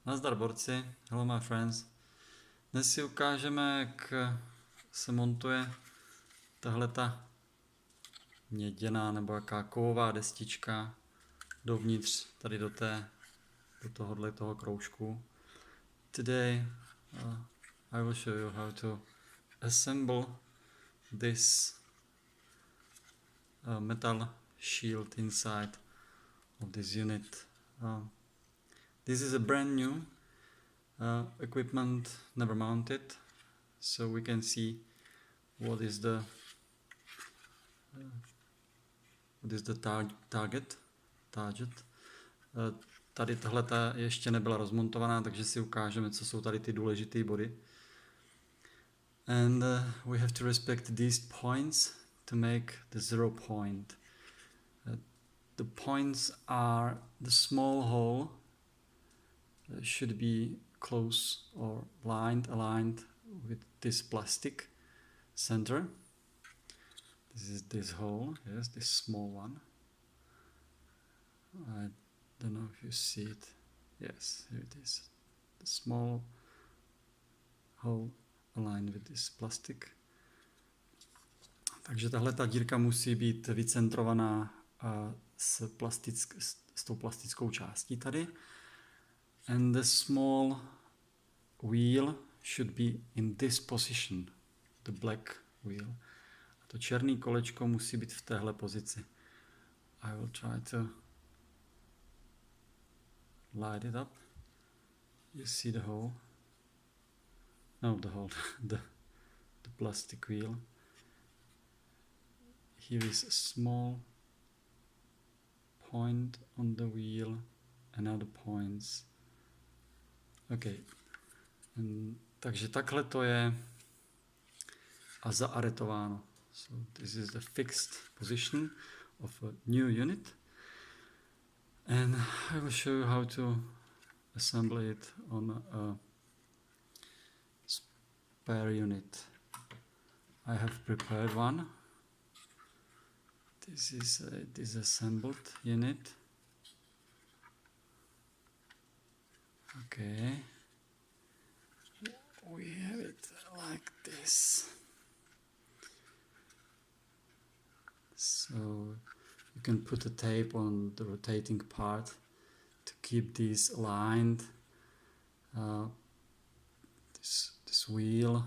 Nazdar borci, hello my friends. Dnes si ukážeme, jak se montuje tahleta měděná nebo jaká kovová destička dovnitř tady do toho kroužku. Today I will show you how to assemble this metal shield inside of this unit. This is a brand new equipment, never mounted, so we can see what is the target. Tady tahleta ještě nebyla rozmontovaná, takže si ukážeme, co jsou tady ty důležité body. And we have to respect these points to make the 0 point. The points are the small hole should be close or aligned with this plastic center. This is this hole, yes, this small one. I don't know if you see it. Yes, here it is. The small hole aligned with this plastic. Takže tahle ta dírka musí být vycentrovaná s tou plastickou částí tady. And the small wheel should be in this position, the black wheel. A to černé kolečko musí být v téhle pozici. I will try to light it up. You see the hole? No, the hole, the plastic wheel. Here is a small point on the wheel and other points. Okay. Takže takhle to je a zaaretováno. So this is the fixed position of a new unit. And I will show you how to assemble it on a spare unit. I have prepared one. This is a disassembled unit. Okay, we have it like this. So you can put a tape on the rotating part to keep these aligned. This wheel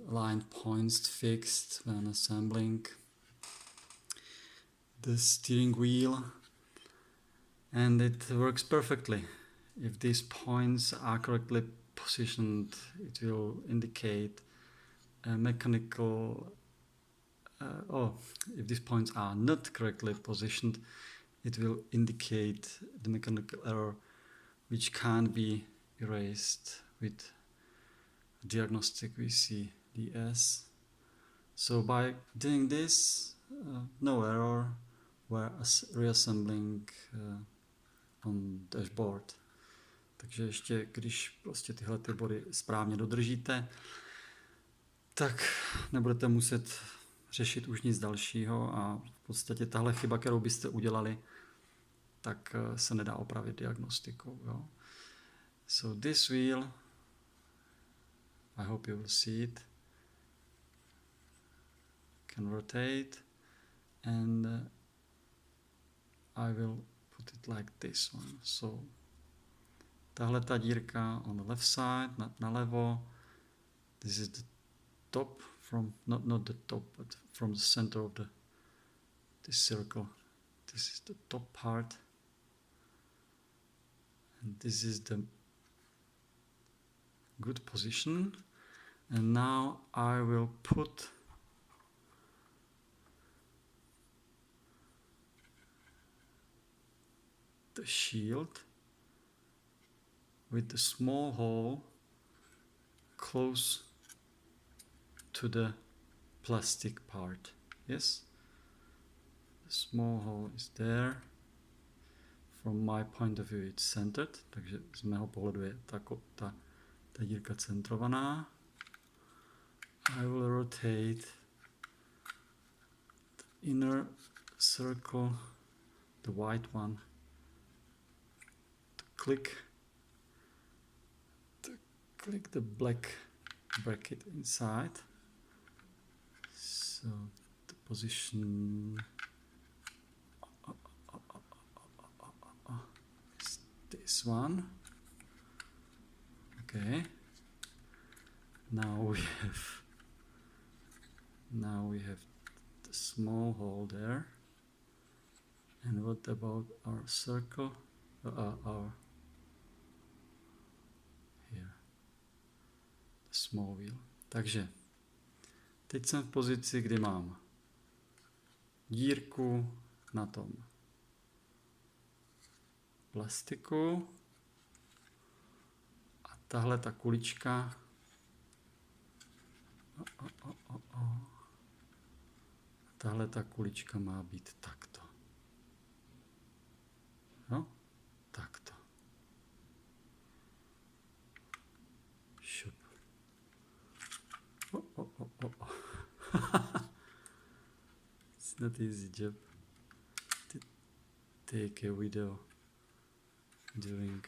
aligned points fixed when assembling the steering wheel, and it works perfectly. If these points are correctly positioned, it will indicate a mechanical if these points are not correctly positioned, it will indicate the mechanical error which can't be erased with diagnostic we see DS. So by doing this, no error, we're reassembling on dashboard. Takže ještě, když prostě tyhle ty body správně dodržíte, tak nebudete muset řešit už nic dalšího a v podstatě tahle chyba, kterou byste udělali, tak se nedá opravit diagnostikou. Jo? So this wheel, I hope you will see it, can rotate, and I will put it like this one. So tahle ta dírka on the left side, nalevo. This is the top from not the top, but from the center of this circle. This is the top part, and this is the good position. And now I will put the shield with the small hole close to the plastic part. Yes, the small hole is there. From my point of view it's centered, takže z mého pohledu je ta dírka centrovaná. I will rotate the inner circle, the white one, to click click the black bracket inside. So the position is this one. Okay. Now we have the small hole there. And what about our circle? Our here, the small wheel. Takže teď jsem v pozici, kdy mám dírku na tom plastiku a tahle ta kulička tahle ta kulička má být takto. No, takto. Šup. It's not easy job to take a video doing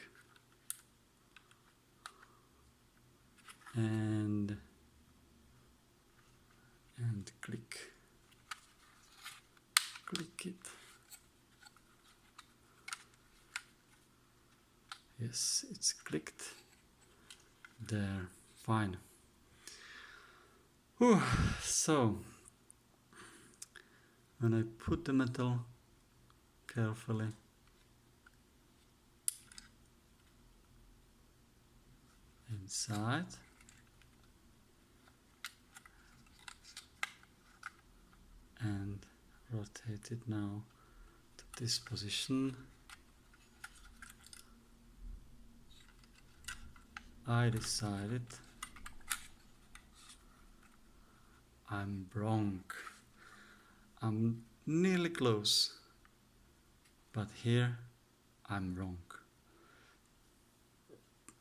and click it. Yes, it's clicked there. Fine. Whew. So when I put the metal carefully inside, and rotate it now to this position, I decided I'm wrong. I'm nearly close, but here I'm wrong.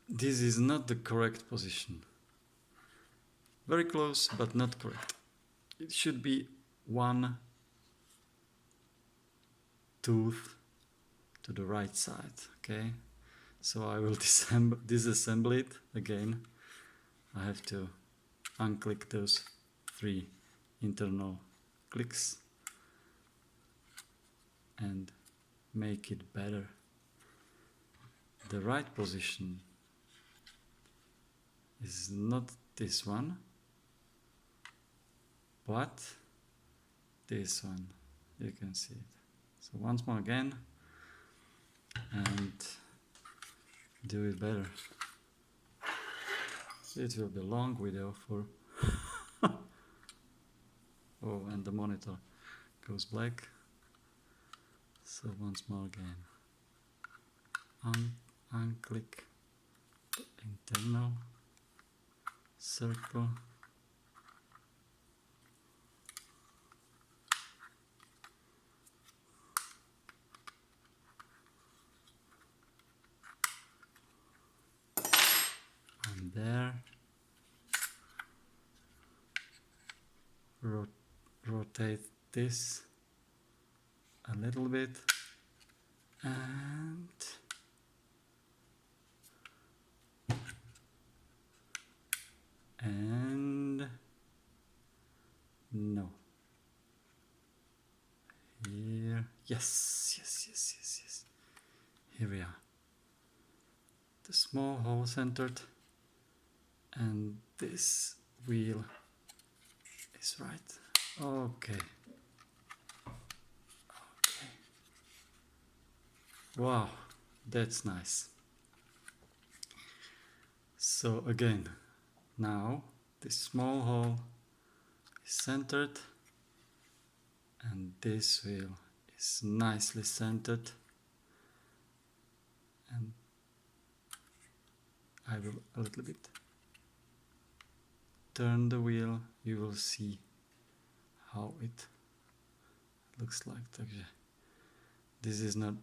This is not the correct position. Very close, but not correct. It should be one tooth to the right side, okay? So I will disassemble it again. I have to unclick those 3 internal clicks and make it better. The right position is not this one, but this one. You can see it. So once more again, and do it better. It will be a long video for oh, and the monitor goes black. So once more again, unclick the internal circle, and there rotate this a little bit and no, here, yes, here we are, the small hole centered, and this wheel is right. Okay. Wow, that's nice. So again, now this small hole is centered and this wheel is nicely centered, and I will a little bit turn the wheel. You will see how it looks like. This is not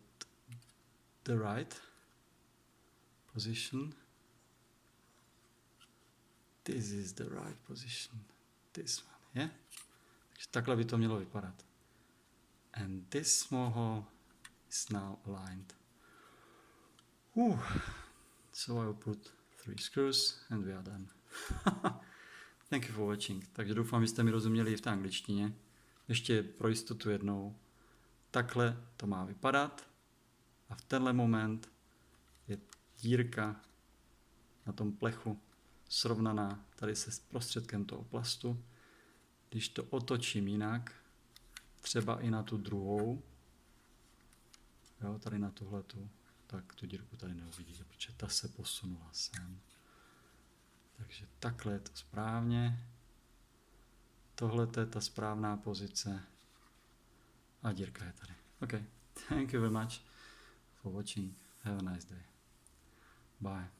the right position. This is the right position. This one, yeah? Takže takhle by to mělo vypadat. And this small hole is now aligned. So I will put 3 screws and we are done. Thank you for watching. Takže doufám, že jste mi rozuměli i v té angličtině. Ještě pro jistotu jednou. Takhle to má vypadat a v tenhle moment je dírka na tom plechu srovnaná tady se prostředkem toho plastu. Když to otočím jinak, třeba i na tu druhou, jo, tady na tuhletu, tak tu dírku tady neuvidíte, protože ta se posunula sem. Takže takhle je to správně. Tohle je ta správná pozice a dírka je tady. OK, thank you very much for watching. Have a nice day. Bye.